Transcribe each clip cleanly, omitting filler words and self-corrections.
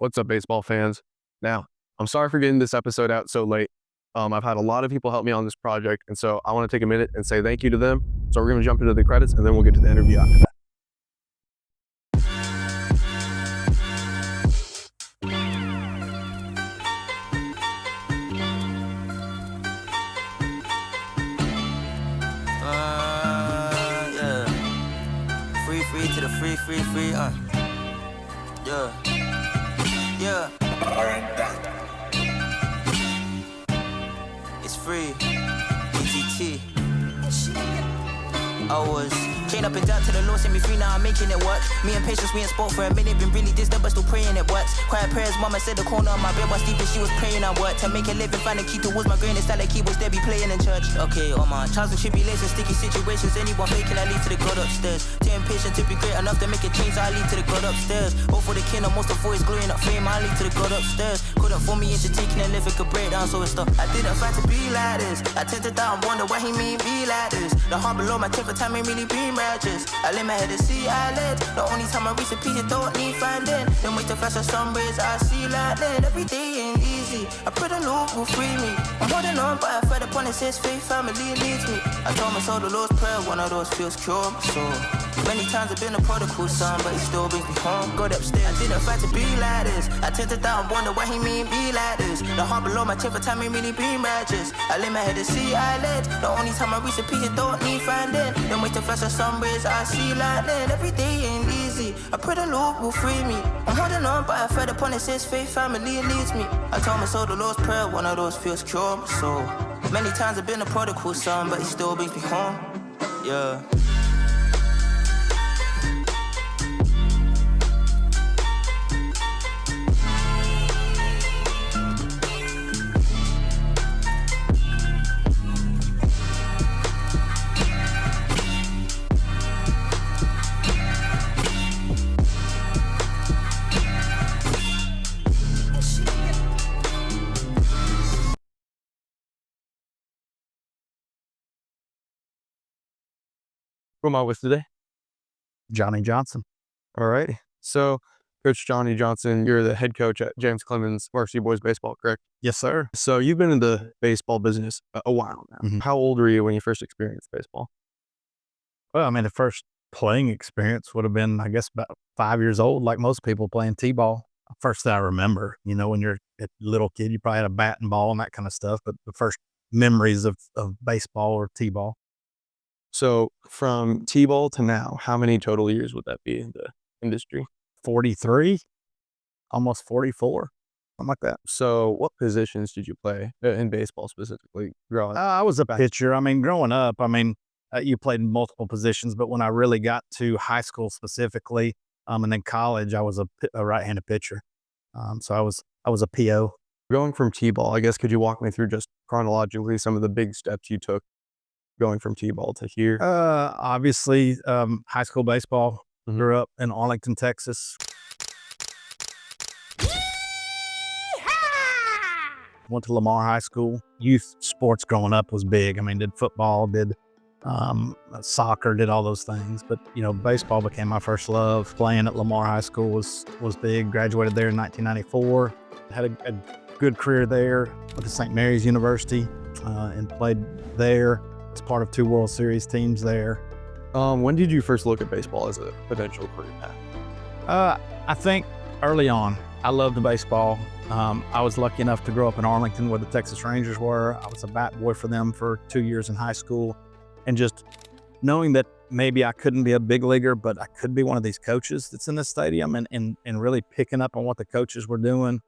What's up, baseball fans? Now, I'm sorry for getting this episode out so late. I've had a lot of people help me on this project, and so I want to take a minute and say thank you to them. So we're going to jump into the credits, and then we'll get to the interview after that. Yeah. Free to the free, yeah. It's free, ETT. I was chained up and down to the Lord, sent me free, now I'm making it work. Me and patience, we ain't spoke for a minute, been really distant, but still praying it works. Quiet prayers, mama said the corner of my bed was sleeping, she was praying I work. To make a living, find a key towards my greatness, like keyboards they be playing in church. Okay, all my trials and tribulations, sticky situations, anyone faking, I lead to the God upstairs. Too impatient to be great enough to make a change, I lead to the God upstairs. Hope for the kingdom, most of voice glowing up fame, I lead to the God upstairs. Couldn't for me into taking a live, it could break down, so it's stuff. I didn't fight to be like this. I tend to doubt and wonder why he mean be like this. The heart below my 10th time ain't really been righteous. I lay my head to see eyelid. The only time I reach a piece, it don't need finding. Then wait to flash of sun rays, I see lightning. Every day ain't easy. I pray the Lord will free me. I'm holding on, but I fed upon it, says faith, family needs me. I told my soul the Lord's prayer, one of those feels cure my soul. Many times I've been a prodigal son, but he still brings me home. God upstairs, I didn't fight to be like this. I tend to doubt and wonder why he mean be like this. The heart below my 10th time ain't really been righteous. I lay my head to see eyelid. The only time I reach a piece, it don't need finding. Then wait to flash of sun rays, I see lightning. Every day ain't easy. I pray the Lord will free me. I'm holding on, but I fed upon it, says faith, family leads me. I told my soul the Lord's prayer, one of those feels cure my soul. Many times I've been a prodigal son, but he still brings me home. Yeah. Who am I with today? Johnny Johnson. All right. So, Coach Johnny Johnson, you're the head coach at James Clemens Varsity Boys Baseball, correct? Yes, sir. So you've been in the baseball business a while now. Mhm. How old were you when you first experienced baseball? Well, I mean, the first playing experience would have been, I guess, about 5 years old, like most people playing T-ball. First that I remember, when you're a little kid, you probably had a bat and ball and that kind of stuff. But the first memories of baseball or T-ball. So from T-ball to now, how many total years would that be in the industry? 43, almost 44, something like that. So what positions did you play in baseball specifically growing up? I was a pitcher. I mean, growing up, you played multiple positions, but when I really got to high school specifically, and then college, I was a right-handed pitcher. So I was a PO. Going from T-ball, I guess, could you walk me through just chronologically some of the big steps you took going from T-ball to here? Obviously, high school baseball. Mhm. Grew up in Arlington, Texas. Went to Lamar High School. Youth sports growing up was big. I mean, did football, did soccer, did all those things. But, baseball became my first love. Playing at Lamar High School was big. Graduated there in 1994. Had a good career there. Went to St. Mary's University and played there. Was part of 2 World Series teams there. When did you first look at baseball as a potential career path? I think early on, I loved baseball. I was lucky enough to grow up in Arlington where the Texas Rangers were. I was a bat boy for them for 2 years in high school. And just knowing that maybe I couldn't be a big leaguer, but I could be one of these coaches that's in the stadium and really picking up on what the coaches were doing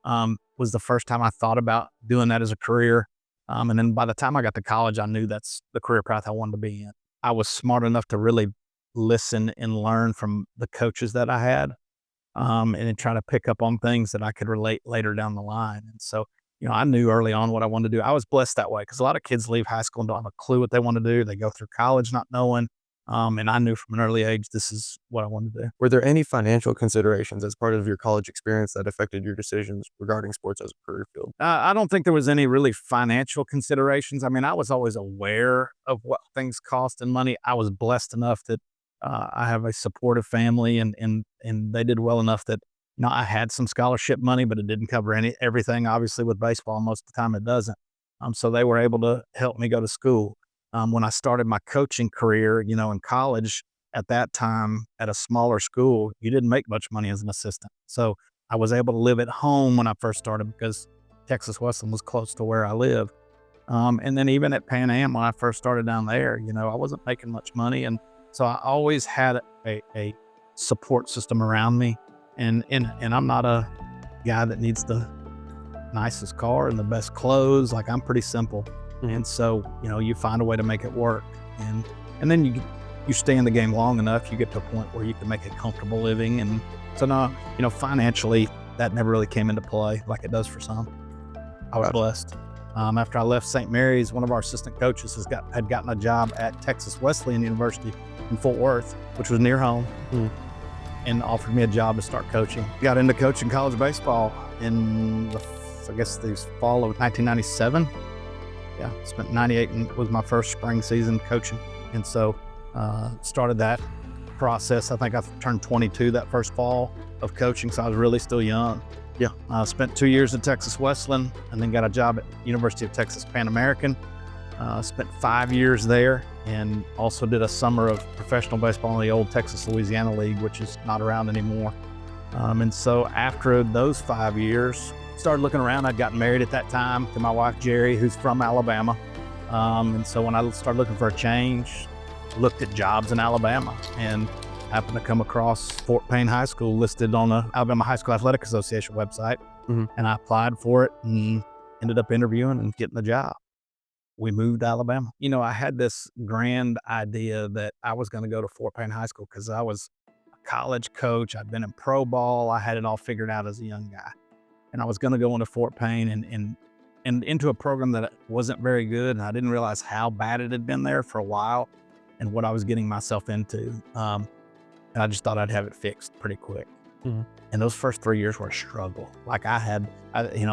was the first time I thought about doing that as a career. And then by the time I got to college, I knew that's the career path I wanted to be in. I was smart enough to really listen and learn from the coaches that I had, and then try to pick up on things that I could relate later down the line. And so, I knew early on what I wanted to do. I was blessed that way because a lot of kids leave high school and don't have a clue what they want to do. They go through college not knowing. And I knew from an early age, this is what I wanted to do. Were there any financial considerations as part of your college experience that affected your decisions regarding sports as a career field? I don't think there was any really financial considerations. I mean, I was always aware of what things cost and money. I was blessed enough that I have a supportive family and they did well enough that, I had some scholarship money, but it didn't cover everything. Obviously, with baseball, most of the time it doesn't. So they were able to help me go to school. When I started my coaching career, in college, at that time at a smaller school, you didn't make much money as an assistant. So I was able to live at home when I first started because Texas Wesleyan was close to where I lived. And then even at Pan Am, when I first started down there, I wasn't making much money. And so I always had a support system around me. And I'm not a guy that needs the nicest car and the best clothes. Like, I'm pretty simple. And so, you find a way to make it work. And then you stay in the game long enough, you get to a point where you can make a comfortable living. And so now, financially, that never really came into play like it does for some. I was blessed. After I left St. Mary's, one of our assistant coaches had gotten a job at Texas Wesleyan University in Fort Worth, which was near home, and offered me a job to start coaching. Got into coaching college baseball in the fall of 1997. Yeah, spent 98 and was my first spring season coaching. And so started that process. I think I turned 22 that first fall of coaching, so I was really still young. Yeah, I spent 2 years at Texas Wesleyan and then got a job at University of Texas Pan American. Spent 5 years there and also did a summer of professional baseball in the old Texas Louisiana League, which is not around anymore. And so after those 5 years, started looking around. I'd gotten married at that time to my wife, Jerry, who's from Alabama. And so when I started looking for a change, looked at jobs in Alabama and happened to come across Fort Payne High School listed on the Alabama High School Athletic Association website. And I applied for it and ended up interviewing and getting the job. We moved to Alabama. I had this grand idea that I was going to go to Fort Payne High School because I was a college coach. I'd been in pro ball. I had it all figured out as a young guy. And I was going to go into Fort Payne and into a program that wasn't very good. And I didn't realize how bad it had been there for a while and what I was getting myself into. And I just thought I'd have it fixed pretty quick. And those first 3 years were a struggle. Like I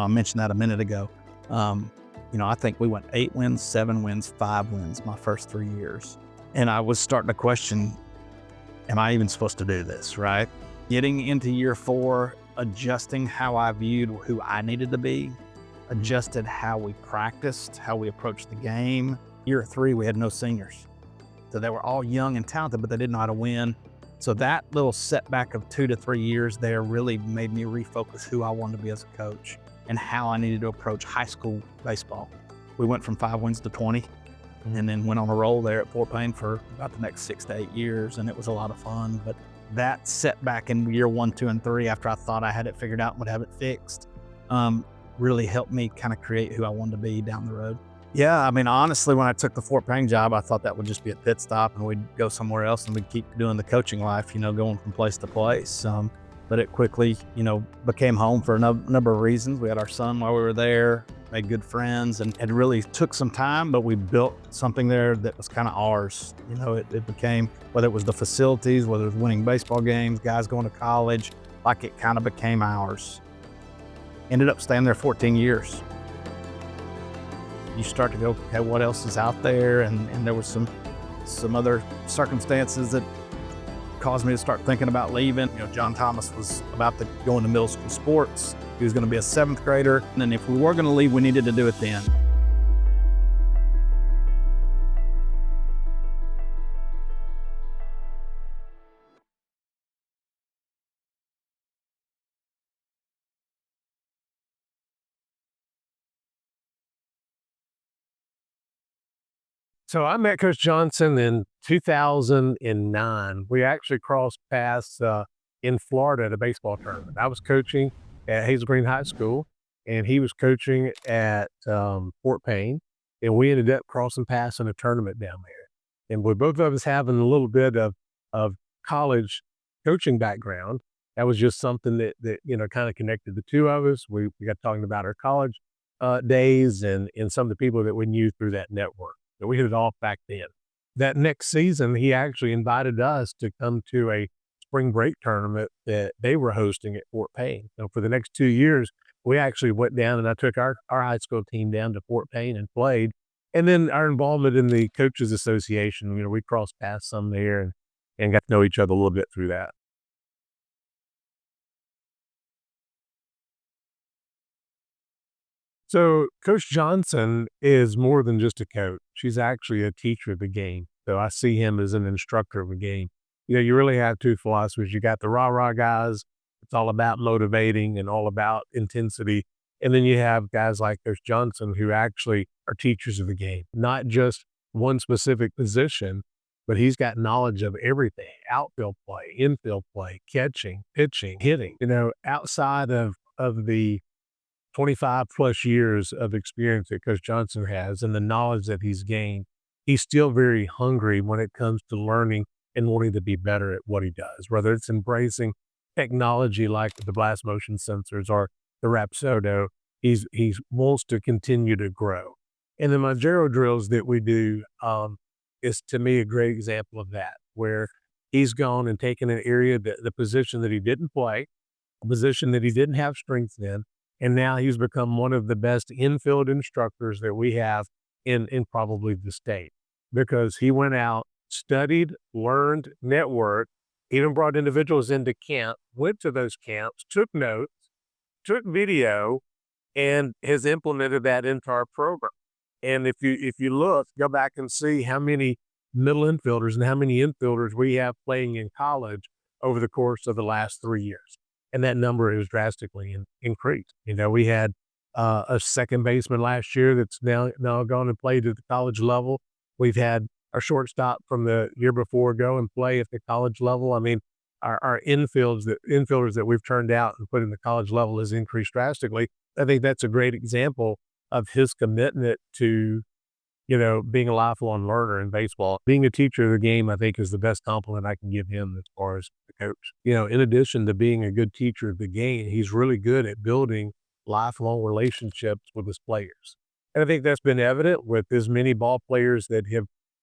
mentioned that a minute ago. I think we went 8 wins, 7 wins, 5 wins my first 3 years. And I was starting to question, am I even supposed to do this, right? Getting into year 4, adjusting how I viewed who I needed to be, adjusted how we practiced, how we approached the game. Year 3, we had no seniors. So they were all young and talented, but they didn't know how to win. So that little setback of 2 to 3 years there really made me refocus who I wanted to be as a coach and how I needed to approach high school baseball. We went from 5 wins to 20 and then went on a roll there at Fort Payne for about the next 6 to 8 years. And it was a lot of fun, but that setback in year 1, 2, and 3, after I thought I had it figured out and would have it fixed, really helped me kind of create who I wanted to be down the road. Yeah, I mean, honestly, when I took the Fort Payne job, I thought that would just be a pit stop and we'd go somewhere else and we'd keep doing the coaching life, going from place to place. But it quickly, became home for a number of reasons. We had our son while we were there, made good friends, and it really took some time, but we built something there that was kind of ours. It became, whether it was the facilities, whether it was winning baseball games, guys going to college, like it kind of became ours. Ended up staying there 14 years. You start to go, okay, what else is out there? And there was some other circumstances that caused me to start thinking about leaving. John Thomas was about to go into middle school sports. He was going to be a 7th grader. And then if we were going to leave, we needed to do it then. So I met Coach Johnson in 2009. We actually crossed paths in Florida at a baseball tournament. I was coaching at Hazel Green High School, and he was coaching at Fort Payne, and we ended up crossing paths in a tournament down there. And with both of us having a little bit of college coaching background, that was just something that kind of connected the two of us. We got talking about our college days and some of the people that we knew through that network. So we hit it off back then. That next season, he actually invited us to come to a spring break tournament that they were hosting at Fort Payne. So for the next 2 years, we actually went down and I took our high school team down to Fort Payne and played. And then our involvement in the Coaches Association, we crossed paths some there and got to know each other a little bit through that. So Coach Johnson is more than just a coach. She's actually a teacher of the game. So I see him as an instructor of the game. You really have two philosophies. You got the rah-rah guys. It's all about motivating and all about intensity. And then you have guys like Coach Johnson who actually are teachers of the game, not just one specific position, but he's got knowledge of everything: outfield play, infield play, catching, pitching, hitting. Outside of the 25 plus years of experience that Coach Johnson has and the knowledge that he's gained, he's still very hungry when it comes to learning and wanting to be better at what he does, whether it's embracing technology like the blast motion sensors or the Rapsodo. He wants to continue to grow. And the Manjaro drills that we do is, to me, a great example of that, where he's gone and taken an area, the position that he didn't play, a position that he didn't have strength in, and now he's become one of the best infield instructors that we have in probably the state, because he went out, studied, learned, networked, even brought individuals into camp, went to those camps, took notes, took video, and has implemented that into our program. And if you look, go back and see how many middle infielders and how many infielders we have playing in college over the course of the last 3 years. And that number is drastically increased. We had a second baseman last year that's now gone and played at the college level. We've had our shortstop from the year before go and play at the college level. I mean, our infielders that we've turned out and put in the college level has increased drastically. I think that's a great example of his commitment to, being a lifelong learner in baseball. Being a teacher of the game, I think, is the best compliment I can give him as far as the coach. In addition to being a good teacher of the game, he's really good at building lifelong relationships with his players. And I think that's been evident with as many ball players that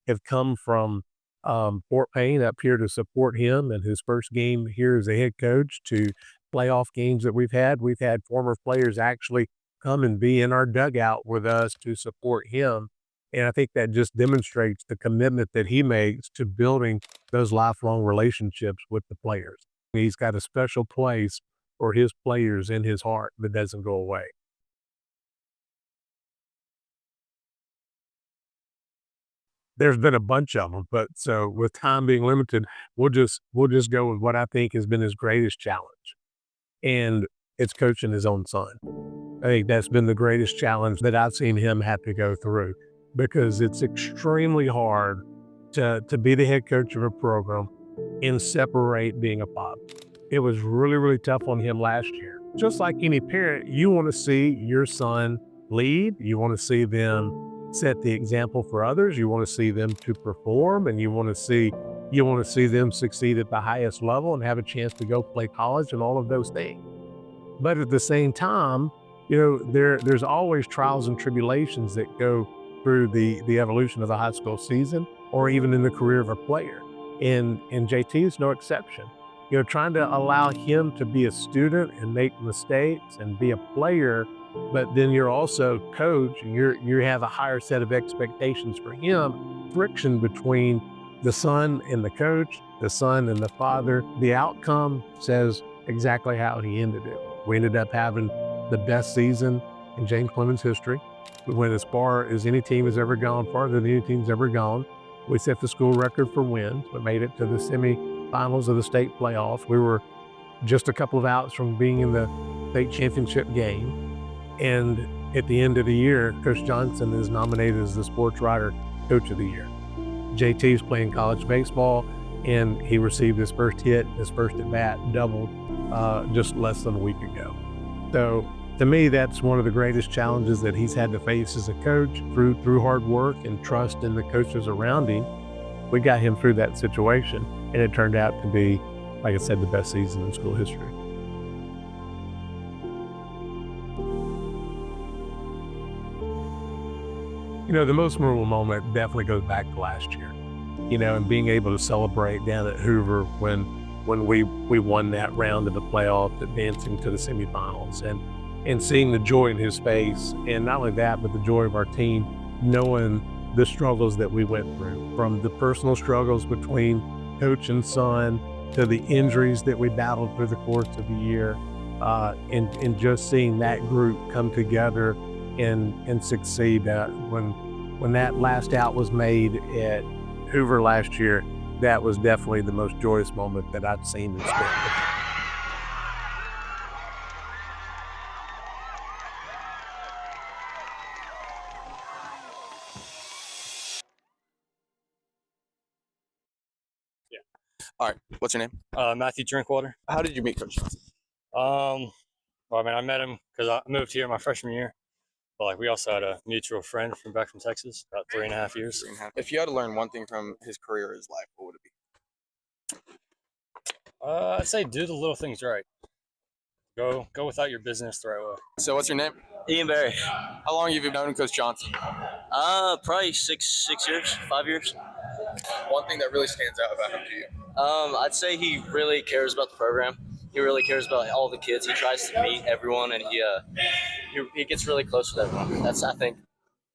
have come from Fort Payne up here to support him in his first game here as a head coach, to playoff games that we've had. We've had former players actually come and be in our dugout with us to support him. And I think that just demonstrates the commitment that he makes to building those lifelong relationships with the players. He's got a special place for his players in his heart that doesn't go away. There's been a bunch of them, but so with time being limited, we'll just go with what I think has been his greatest challenge. And it's coaching his own son. I think that's been the greatest challenge that I've seen him have to go through, because it's extremely hard to be the head coach of a program and separate being a father. It was really, really tough on him last year. Just like any parent, you want to see your son lead. You want to see them set the example for others. You want to see them to perform, and you want to see them succeed at the highest level and have a chance to go play college and all of those things. But at the same time, there's always trials and tribulations that go through the evolution of the high school season, or even in the career of a player. And JT is no exception. Trying to allow him to be a student and make mistakes and be a player, but then you're also coach and you have a higher set of expectations for him. Friction between the son and the coach, the son and the father. The outcome says exactly how he ended it. We ended up having the best season in James Clemens history. We went as far as any team has ever gone, farther than any team's ever gone. We set the school record for wins. We made it to the semifinals of the state playoffs. We were just a couple of outs from being in the state championship game. And at the end of the year, Coach Johnson is nominated as the Sports Writer Coach of the Year. JT's playing college baseball, and he received his first hit, his first at bat, doubled just less than a week ago. So to me, that's one of the greatest challenges that he's had to face as a coach. Through hard work and trust in the coaches around him, we got him through that situation, and it turned out to be, like I said, the best season in school history. The most memorable moment definitely goes back to last year, and being able to celebrate down at Hoover when we won that round of the playoffs, advancing to the semifinals, and seeing the joy in his face. And not only that, but the joy of our team, knowing the struggles that we went through, from the personal struggles between coach and son to the injuries that we battled through the course of the year, and just seeing that group come together and succeed. When that last out was made at Hoover last year, that was definitely the most joyous moment that I've seen in sport. All right. What's your name? Matthew Drinkwater. How did you meet Coach Johnson? Well, I mean, I met him because I moved here my freshman year. But like, we also had a mutual friend from back from Texas, about 3.5 years. If you had to learn one thing from his career or his life, what would it be? I'd say do the little things right. Go without your business the right way. So what's your name? Ian Barry. How long have you known Coach Johnson? Probably 6 years, 5 years. One thing that really stands out about him to you? I'd say he really cares about the program. He really cares about all the kids. He tries to meet everyone, and he gets really close with everyone. I think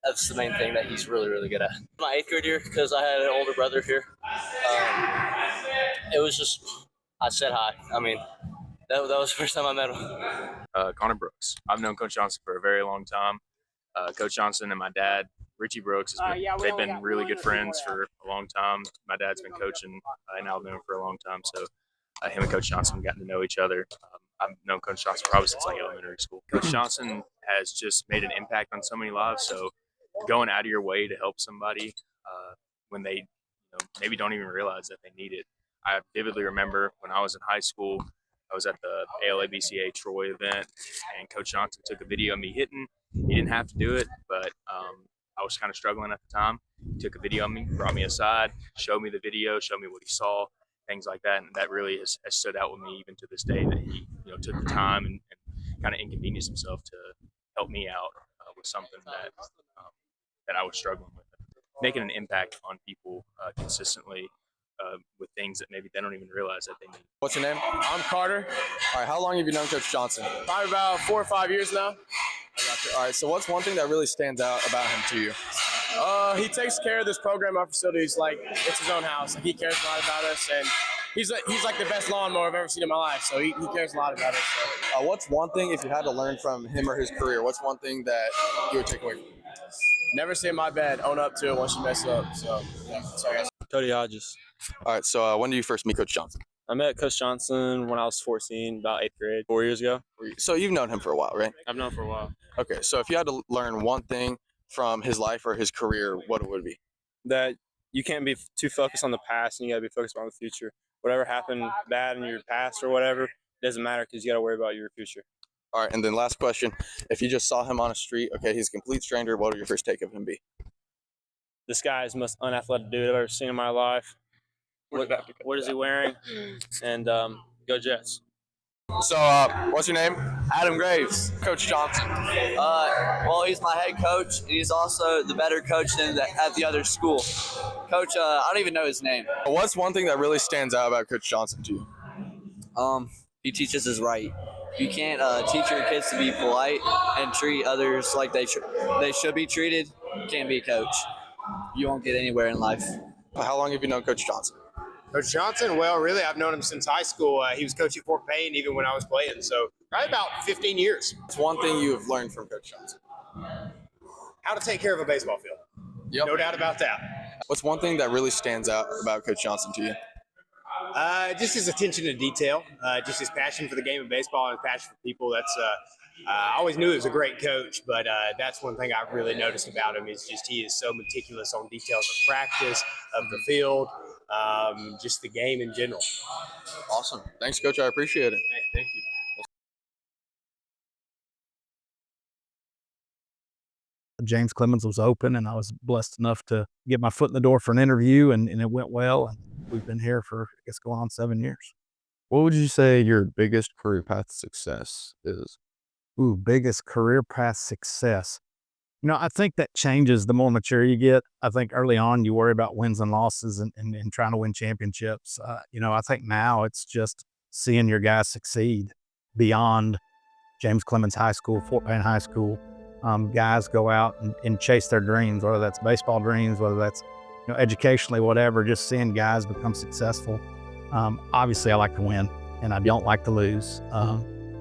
that's the main thing that he's really, really good at. My 8th grade year, because I had an older brother here. It was just, I said hi. I mean, that was the first time I met him. Connor Brooks. I've known Coach Johnson for a very long time. Coach Johnson and my dad, Richie Brooks, they've been really good friends for a long time. My dad's been coaching in Alabama for a long time, so him and Coach Johnson have gotten to know each other. I've known Coach Johnson probably since like elementary school. Coach Johnson has just made an impact on so many lives. So going out of your way to help somebody when they maybe don't even realize that they need it. I vividly remember when I was in high school, I was at the ALABCA Troy event, and Coach Johnson took a video of me hitting. He didn't have to do it, but I was kind of struggling at the time. He took a video of me, brought me aside, showed me the video, showed me what he saw, things like that, and that really has stood out with me even to this day, that he took the time and kind of inconvenienced himself to help me out with something that I was struggling with. Making an impact on people consistently with things that maybe they don't even realize that they need. What's your name? I'm Carter. All right. How long have you known Coach Johnson? Probably about 4 or 5 years now. I got you. All right. So what's one thing that really stands out about him to you? He takes care of this program, our facilities, like it's his own house. Like, he cares a lot about us, and he's like the best lawnmower I've ever seen in my life. So he cares a lot about us. So. What's one thing, if you had to learn from him or his career, what's one thing that you would take away from him? Never say my bad. Own up to it once you mess up. So yeah. Sorry, guys. Cody Hodges. All right. So when did you first meet Coach Johnson? I met Coach Johnson when I was 14, about 8th grade, 4 years ago. So you've known him for a while, right? I've known him for a while. Okay. So if you had to learn one thing from his life or his career, what would it be? That you can't be too focused on the past, and you got to be focused on the future. Whatever happened bad in your past or whatever, it doesn't matter because you got to worry about your future. All right. And then last question. If you just saw him on a street, okay, he's a complete stranger, what would your first take of him be? This guy is the most unathletic dude I've ever seen in my life. What is he wearing? And go Jets. So what's your name? Adam Graves. Coach Johnson. Well, he's my head coach, and he's also the better coach than at the other school. Coach, I don't even know his name. What's one thing that really stands out about Coach Johnson to you? He teaches us right. You can't teach your kids to be polite and treat others like they should be treated. You can't be a coach. You won't get anywhere in life. How long have you known Coach Johnson? Coach Johnson, well, really, I've known him since high school. He was coaching Fort Payne even when I was playing, so probably about 15 years. What's one thing you have learned from Coach Johnson? How to take care of a baseball field. Yep. No doubt about that. What's one thing that really stands out about Coach Johnson to you? Just his attention to detail, just his passion for the game of baseball and his passion for people. That's I always knew he was a great coach, but that's one thing I've really noticed about him is just he is so meticulous on details of practice, of the field, just the game in general. Awesome. Thanks, Coach. I appreciate it. Hey, thank you. James Clemens was open, and I was blessed enough to get my foot in the door for an interview, and it went well. And we've been here for, I guess, going on 7 years. What would you say your biggest career path success is? Ooh, biggest career path success. I think that changes the more mature you get. I think early on you worry about wins and losses and trying to win championships. I think now it's just seeing your guys succeed beyond James Clemens High School, Fort Payne High School. Guys go out and chase their dreams, whether that's baseball dreams, whether that's educationally, whatever, just seeing guys become successful. Obviously I like to win and I don't like to lose.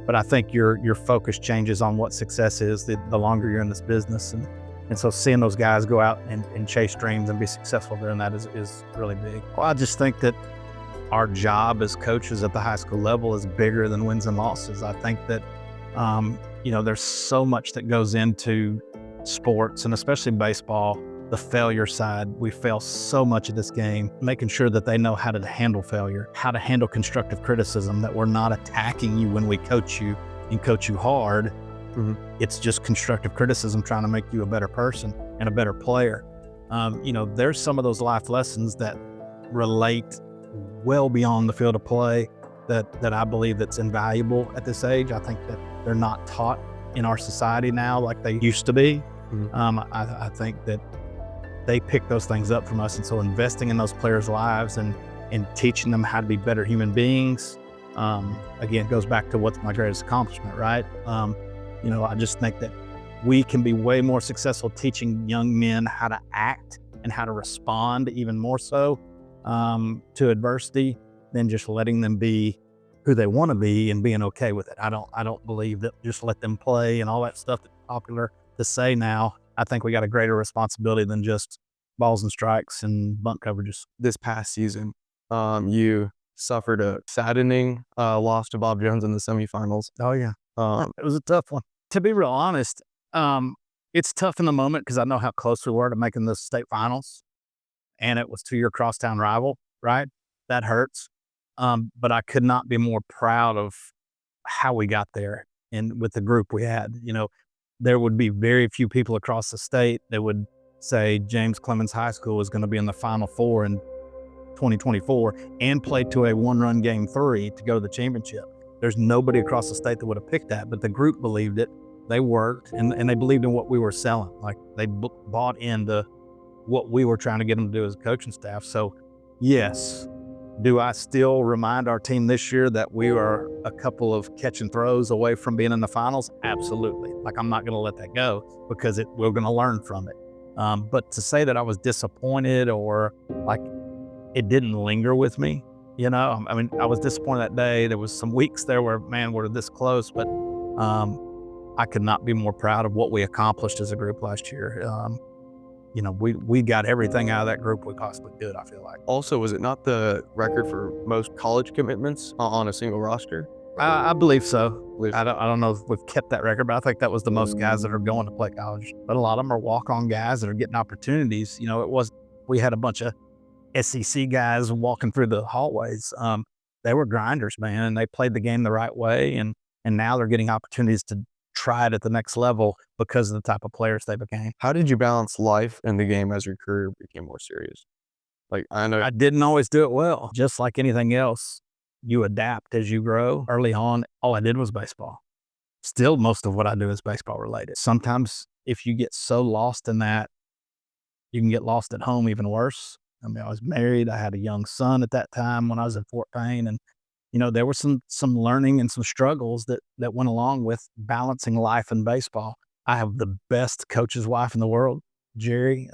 but I think your focus changes on what success is the longer you're in this business. And so seeing those guys go out and chase dreams and be successful doing that is really big. Well, I just think that our job as coaches at the high school level is bigger than wins and losses. I think that, there's so much that goes into sports, and especially baseball, the failure side. We fail so much of this game, making sure that they know how to handle failure, how to handle constructive criticism, that we're not attacking you when we coach you and coach you hard. It's just constructive criticism trying to make you a better person and a better player. There's some of those life lessons that relate well beyond the field of play that I believe that's invaluable at this age. I think that they're not taught in our society now like they used to be. I think that they pick those things up from us. And so investing in those players' lives and teaching them how to be better human beings, again, goes back to what's my greatest accomplishment, right? I just think that we can be way more successful teaching young men how to act and how to respond even more so to adversity than just letting them be who they want to be and being okay with it. I don't believe that just let them play and all that stuff that's popular to say now. I think we got a greater responsibility than just balls and strikes and bunt coverages. This past season, you suffered a saddening loss to Bob Jones in the semifinals. Oh yeah. It was a tough one. To be real honest, it's tough in the moment because I know how close we were to making the state finals, and it was to your crosstown rival, right? That hurts. But I could not be more proud of how we got there and with the group we had. There would be very few people across the state that would say James Clemens High School is going to be in the Final Four in 2024 and play to a one-run Game 3 to go to the championship. There's nobody across the state that would have picked that, but the group believed it. They worked, and they believed in what we were selling. Like, they bought into what we were trying to get them to do as a coaching staff. So, yes, do I still remind our team this year that we are a couple of catch and throws away from being in the finals? Absolutely. Like, I'm not going to let that go because we're going to learn from it. But to say that I was disappointed or like it didn't linger with me, I was disappointed that day. There was some weeks there where, man, we're this close, but I could not be more proud of what we accomplished as a group last year. We got everything out of that group we possibly could, I feel like. Also, was it not the record for most college commitments on a single roster? I believe so. I don't know if we've kept that record, but I think that was the most guys that are going to play college. But a lot of them are walk-on guys that are getting opportunities. We had a bunch of SEC guys walking through the hallways. They were grinders, man, and they played the game the right way. And now they're getting opportunities to try it at the next level because of the type of players they became. How did you balance life and the game as your career became more serious? Like, I know I didn't always do it well. Just like anything else, you adapt as you grow. Early on, all I did was baseball. Still, most of what I do is baseball related. Sometimes if you get so lost in that, you can get lost at home even worse. I was married. I had a young son at that time when I was in Fort Payne. And, there were some learning and some struggles that went along with balancing life and baseball. I have the best coach's wife in the world, Jerry.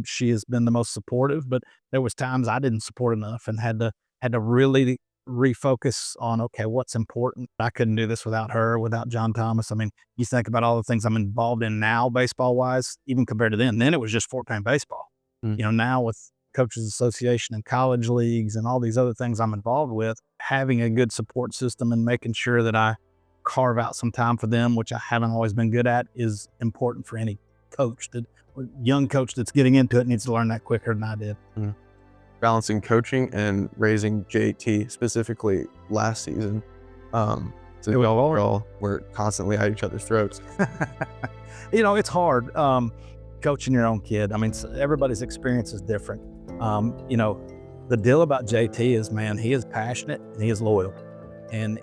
She has been the most supportive, but there was times I didn't support enough and had to really refocus on, okay, what's important. I couldn't do this without her, without John Thomas. You think about all the things I'm involved in now, baseball wise, even compared to then it was just Fort Payne baseball. Now with Coaches Association and college leagues and all these other things I'm involved with, having a good support system and making sure that I carve out some time for them, which I haven't always been good at, is important for any coach. Young coach that's getting into it needs to learn that quicker than I did. Balancing coaching and raising JT specifically last season. We all were constantly at each other's throats. It's hard coaching your own kid. Everybody's experience is different. The deal about JT is, man, he is passionate and he is loyal, and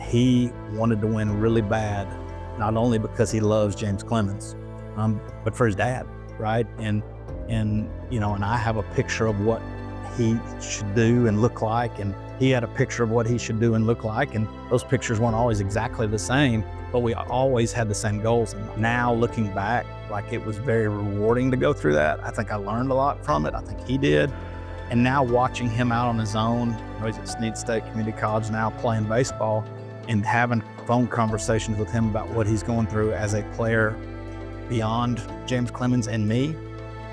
he wanted to win really bad, not only because he loves James Clemens, but for his dad, right? And I have a picture of what he should do and look like, and he had a picture of what he should do and look like, and those pictures weren't always exactly the same, but we always had the same goals. And now looking back, like, it was very rewarding to go through that. I think I learned a lot from it. I think he did. And now watching him out on his own, he's at Snead State Community College now playing baseball, and having phone conversations with him about what he's going through as a player beyond James Clemens and me,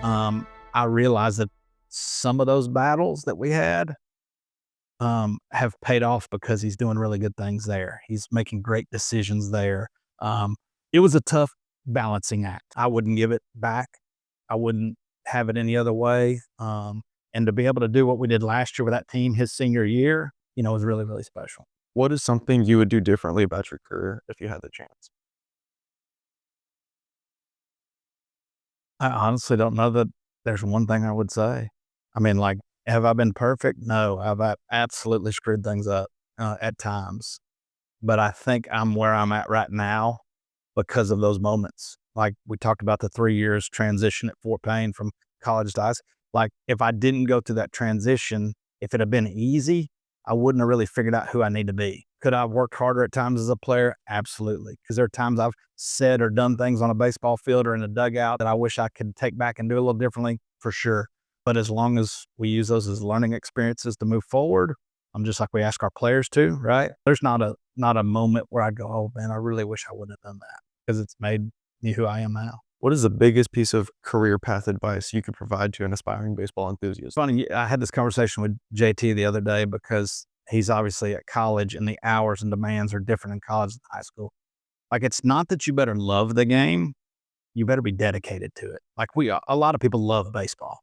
I realized that some of those battles that we had have paid off because he's doing really good things there. He's making great decisions there. It was a tough balancing act. I wouldn't give it back. I wouldn't have it any other way. And to be able to do what we did last year with that team, his senior year, was really, really special. What is something you would do differently about your career if you had the chance? I honestly don't know that there's one thing I would say. I mean, like, have I been perfect? No, I've absolutely screwed things up at times. But I think I'm where I'm at right now because of those moments. Like we talked about the 3 years transition at Fort Payne from college to high school. Like if I didn't go through that transition, if it had been easy, I wouldn't have really figured out who I need to be. Could I have worked harder at times as a player? Absolutely. Because there are times I've said or done things on a baseball field or in a dugout that I wish I could take back and do a little differently, for sure. But as long as we use those as learning experiences to move forward, just like we ask our players to, right? There's not a moment where I go, oh man, I really wish I wouldn't have done that, because it's made me who I am now. What is the biggest piece of career path advice you could provide to an aspiring baseball enthusiast? Funny, I had this conversation with JT the other day because he's obviously at college and the hours and demands are different in college than high school. Like, it's not that you better love the game, you better be dedicated to it. Like a lot of people love baseball,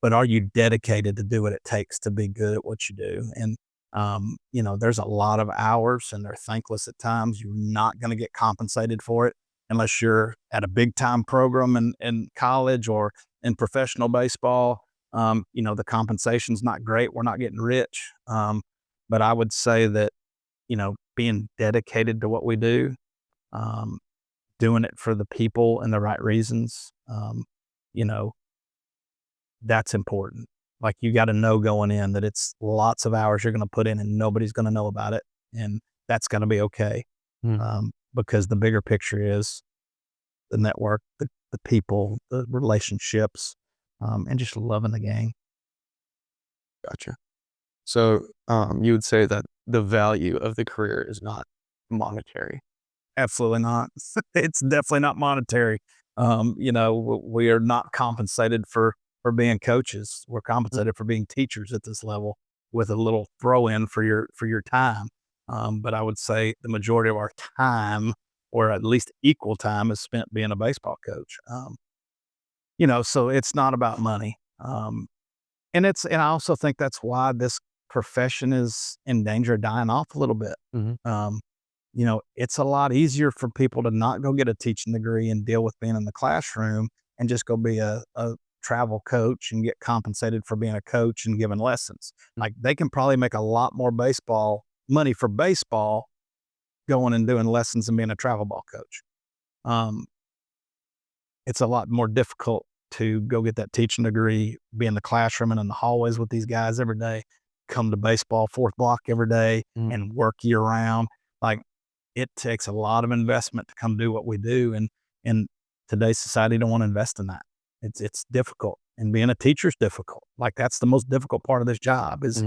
but are you dedicated to do what it takes to be good at what you do? And, there's a lot of hours and they're thankless at times. You're not going to get compensated for it unless you're at a big time program in college or in professional baseball. The compensation's not great. We're not getting rich. But I would say that, being dedicated to what we do, doing it for the people and the right reasons, that's important. Like you got to know going in that it's lots of hours you're going to put in and nobody's going to know about it. And that's going to be okay. Because the bigger picture is the network, the people, the relationships, and just loving the game. Gotcha. So you would say that the value of the career is not monetary? Absolutely not. It's definitely not monetary. We are not compensated for being coaches. We're compensated for being teachers at this level with a little throw in for your time. But I would say the majority of our time, or at least equal time, is spent being a baseball coach. So it's not about money. And I also think that's why this profession is in danger of dying off a little bit. It's a lot easier for people to not go get a teaching degree and deal with being in the classroom and just go be a travel coach and get compensated for being a coach and giving lessons. Like they can probably make a lot more money for baseball going and doing lessons and being a travel ball coach. It's a lot more difficult to go get that teaching degree, be in the classroom and in the hallways with these guys every day, come to baseball fourth block every day and work year round. Like it takes a lot of investment to come do what we do. And today's society don't want to invest in that. It's difficult, and being a teacher is difficult. Like that's the most difficult part of this job is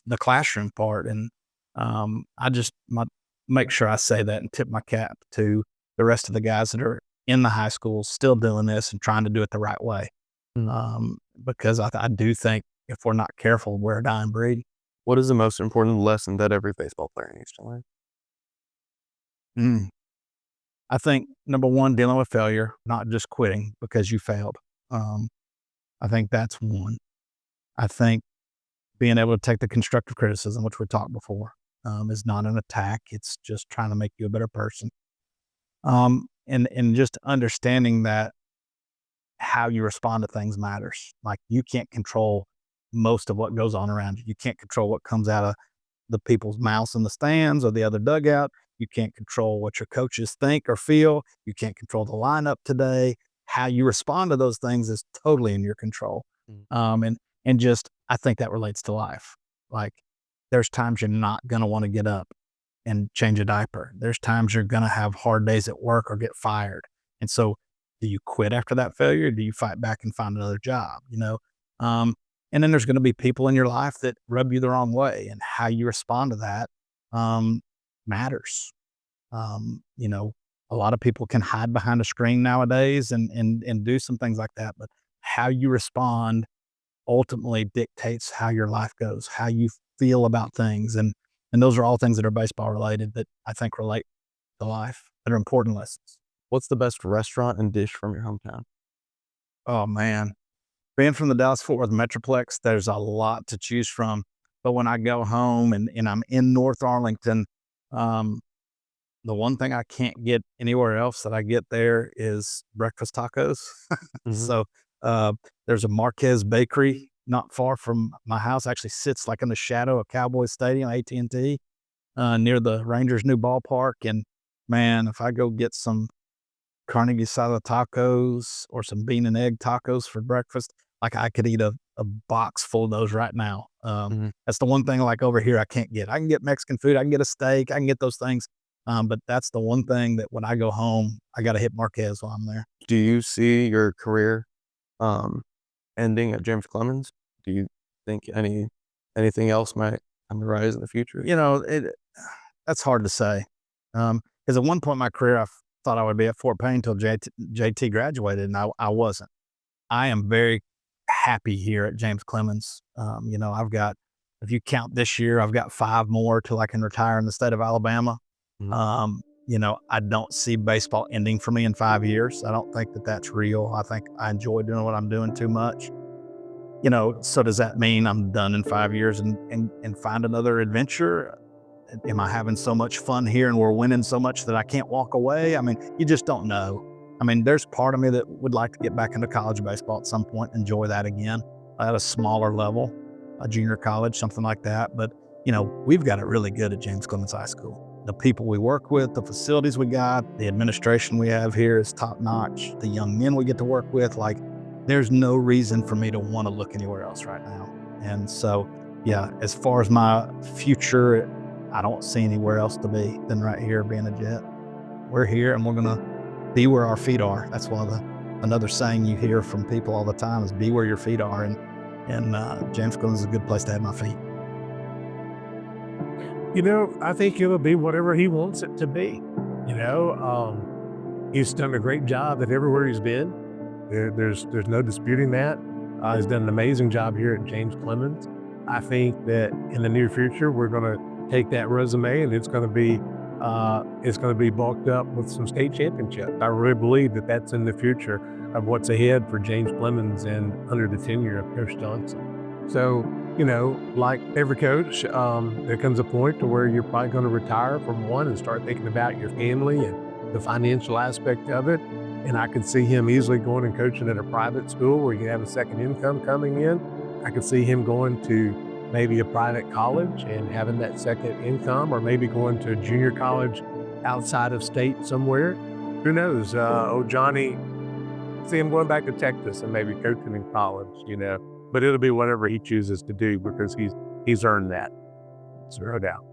the classroom part. And I just make sure I say that and tip my cap to the rest of the guys that are in the high schools still doing this and trying to do it the right way. Because I do think if we're not careful, we're a dying breed. What is the most important lesson that every baseball player needs to learn? I think number one, dealing with failure, not just quitting because you failed. I think that's one. I think being able to take the constructive criticism, which we talked before, is not an attack. It's just trying to make you a better person. And just understanding that how you respond to things matters. Like you can't control most of what goes on around you. You can't control what comes out of the people's mouths in the stands or the other dugout. You can't control what your coaches think or feel. You can't control the lineup today. How you respond to those things is totally in your control. And just, I think that relates to life. Like there's times you're not going to want to get up and change a diaper. There's times you're going to have hard days at work or get fired. And so do you quit after that failure? Or do you fight back and find another job? And then there's going to be people in your life that rub you the wrong way, and how you respond to that matters. You know, a lot of people can hide behind a screen nowadays and do some things like that, but how you respond ultimately dictates how your life goes, how you feel about things. And those are all things that are baseball related that I think relate to life, that are important lessons. What's the best restaurant and dish from your hometown? Oh man, being from the Dallas-Fort Worth Metroplex, there's a lot to choose from. But when I go home and I'm in North Arlington, um, the one thing I can't get anywhere else that I get there is breakfast tacos. So there's a Marquez Bakery not far from my house. Actually sits like in the shadow of Cowboys Stadium, AT&T, near the Rangers' new ballpark. And man, if I go get some Carnegie Salad tacos or some bean and egg tacos for breakfast, like I could eat a box full of those right now. That's the one thing like over here I can't get. I can get Mexican food, I can get a steak, I can get those things. But that's the one thing that when I go home, I got to hit Marquez while I'm there. Do you see your career ending at James Clemens? Do you think anything else might on the rise in the future? You know, that's hard to say. Because at one point in my career, I thought I would be at Fort Payne until JT graduated, and I wasn't. I am very happy here at James Clemens. You know, if you count this year, I've got 5 more till I can retire in the state of Alabama. You know, I don't see baseball ending for me in 5 years. I don't think that that's real. I think I enjoy doing what I'm doing too much. You know, so does that mean I'm done in 5 years and find another adventure? Am I having so much fun here and we're winning so much that I can't walk away? I mean, you just don't know. I mean, there's part of me that would like to get back into college baseball at some point, enjoy that again at a smaller level, a junior college, something like that. But, you know, we've got it really good at James Clemens High School. The people we work with, the facilities we got, the administration we have here is top notch. The young men we get to work with, like, there's no reason for me to want to look anywhere else right now. And so, yeah, as far as my future, I don't see anywhere else to be than right here being a Jet. We're here and we're going to be where our feet are. That's another saying you hear from people all the time is be where your feet are. And James Clemens is a good place to have my feet. You know, I think it'll be whatever he wants it to be. You know, he's done a great job at everywhere he's been. There's no disputing that. He's done an amazing job here at James Clemens. I think that in the near future, we're going to take that resume and it's going to be bulked up with some state championships. I really believe that that's in the future of what's ahead for James Clemens and under the tenure of Coach Johnson. So, you know, like every coach, there comes a point to where you're probably going to retire from one and start thinking about your family and the financial aspect of it. And I could see him easily going and coaching at a private school where you can have a second income coming in. I could see him going to maybe a private college and having that second income, or maybe going to a junior college outside of state somewhere. Who knows? Johnny, see him going back to Texas and maybe coaching in college, you know. But it'll be whatever he chooses to do because he's earned that. Zero doubt.